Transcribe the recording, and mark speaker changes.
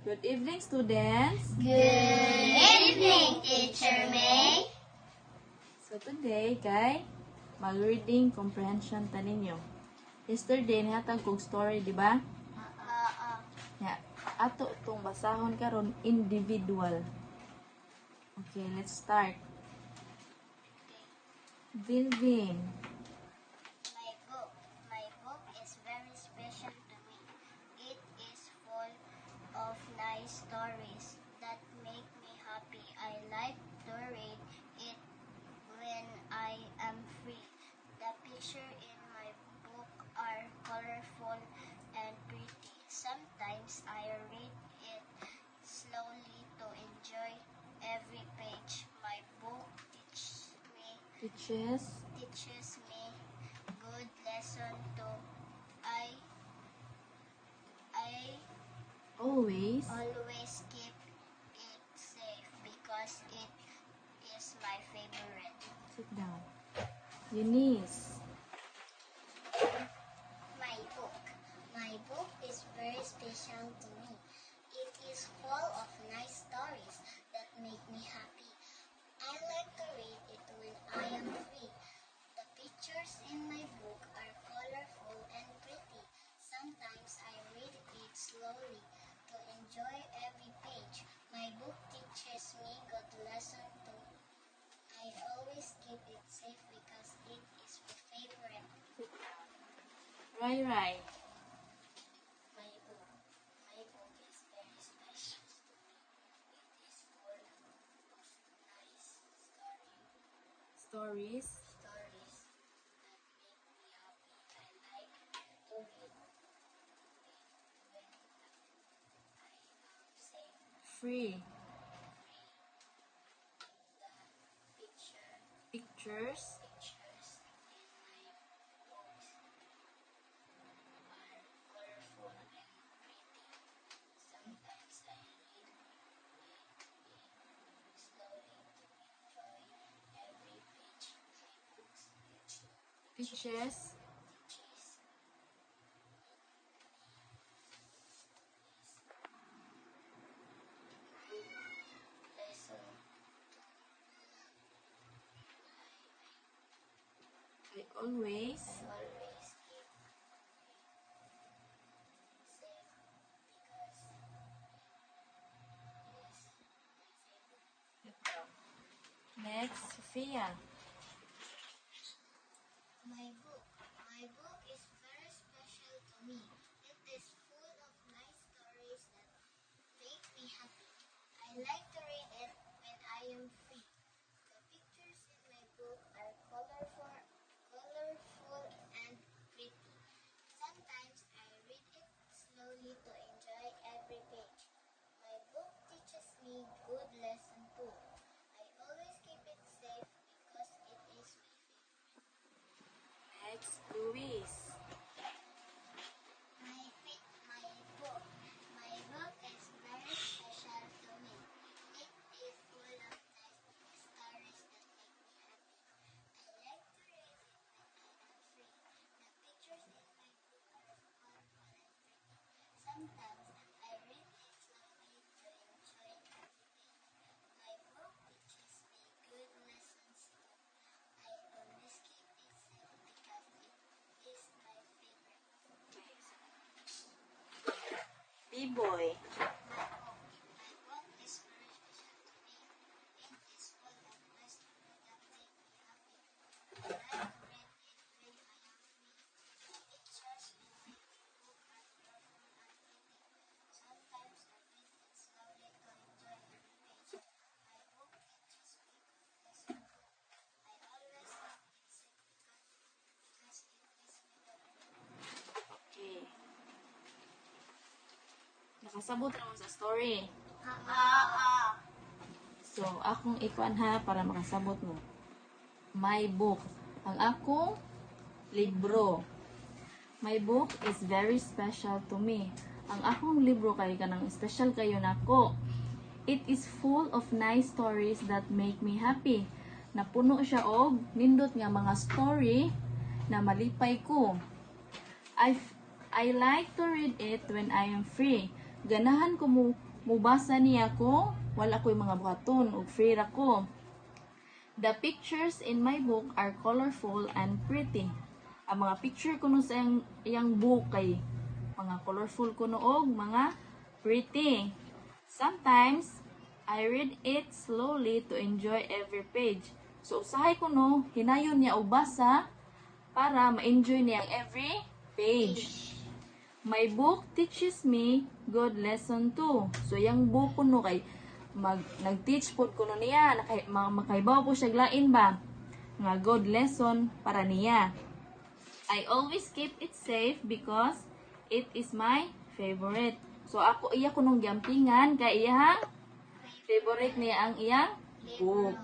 Speaker 1: Good evening, students.
Speaker 2: Good evening, Teacher May.
Speaker 1: So today, kay mag-reading comprehension ta ninyo. Yesterday nihatag kog story, di ba? Ya, ato tong basahon karon individual. Okay, let's start. Vilvin.
Speaker 2: My book is very special to me. It is full of nice stories that make me happy. I like to read it when I am free. The pictures in my book are colorful and pretty. Sometimes I read it slowly to enjoy every page. My book teaches me good lesson too. I
Speaker 1: Always.
Speaker 2: always keep it safe because it is my favorite.
Speaker 1: Sit down. Eunice.
Speaker 2: My book is very special to me. It is full of nice stories that make me happy. I like to read it when I am free. The pictures in my book are colorful and pretty. Sometimes I read it slowly to enjoy every page. My book teaches me good lesson too. I always keep it safe because it is my favorite.
Speaker 1: Rai Rai.
Speaker 2: My book is very special to me. It is full of nice
Speaker 1: Stories.
Speaker 2: stories that make me happy. I like to read it when I am safe.
Speaker 1: Free.
Speaker 2: The
Speaker 1: Pictures.
Speaker 2: pictures in my books are colorful and pretty. Sometimes I read it slowly to enjoy every page. My books
Speaker 1: Pictures.
Speaker 2: teaches lesson.
Speaker 1: I always.
Speaker 2: I always keep safe because it is my favorite.
Speaker 1: Next, Sophia.
Speaker 2: My book is very special to me. It is full of nice stories that make me happy. I like to read it when I am free. The pictures in my book are colorful and pretty. Sometimes I read it slowly to enjoy every page. My book teaches me good lesson too. I always keep it safe because it is my favorite.
Speaker 1: Next, Luis.
Speaker 2: My book is very special to me. It is full of nice stories that make me happy. I like to read it when I am free. The pictures in my book are colorful and pretty. Sometimes I read it slowly to enjoy every page. My book teaches me good lessons too. I always keep it safe because it is my favorite.
Speaker 1: B-Boy.
Speaker 2: My book is very special to me. It is full of nice stories that make me happy. I like to read it when I am free. The pictures in my book are colorful and pretty. Sometimes I read it slowly to enjoy every page. My book teaches me good lesson too. I always keep it safe because it is my favorite.
Speaker 1: Okay. Nakasabot naman sa story. So, akong ikuan ha para makasabot mo. My book. Ang akong libro. My book is very special to me. Ang akong libro kay kanang special kayo nako. It is full of nice stories that make me happy. Napuno siya og nindot nga mga story na malipay ko. I like to read it when I am free. Ganahan ko mo mubasa niya ko, wala ko'y mga buhaton, ug free ra ko. The pictures in my book are colorful and pretty. Ang mga picture kuno sa iyang book kay mga colorful kuno og mga pretty. Sometimes, I read it slowly to enjoy every page. So, usahay kuno, hinayon niya og basa para ma-enjoy niya ang every page. My book teaches me good lesson too. So, yung book kuno kay nag-teach po kuno niya, makaibaw po siya lain ba? Nga good lesson para niya. I always keep it safe because it is my favorite. So, ako iya kunong gampingan kay iyang favorite niya ang iyang book.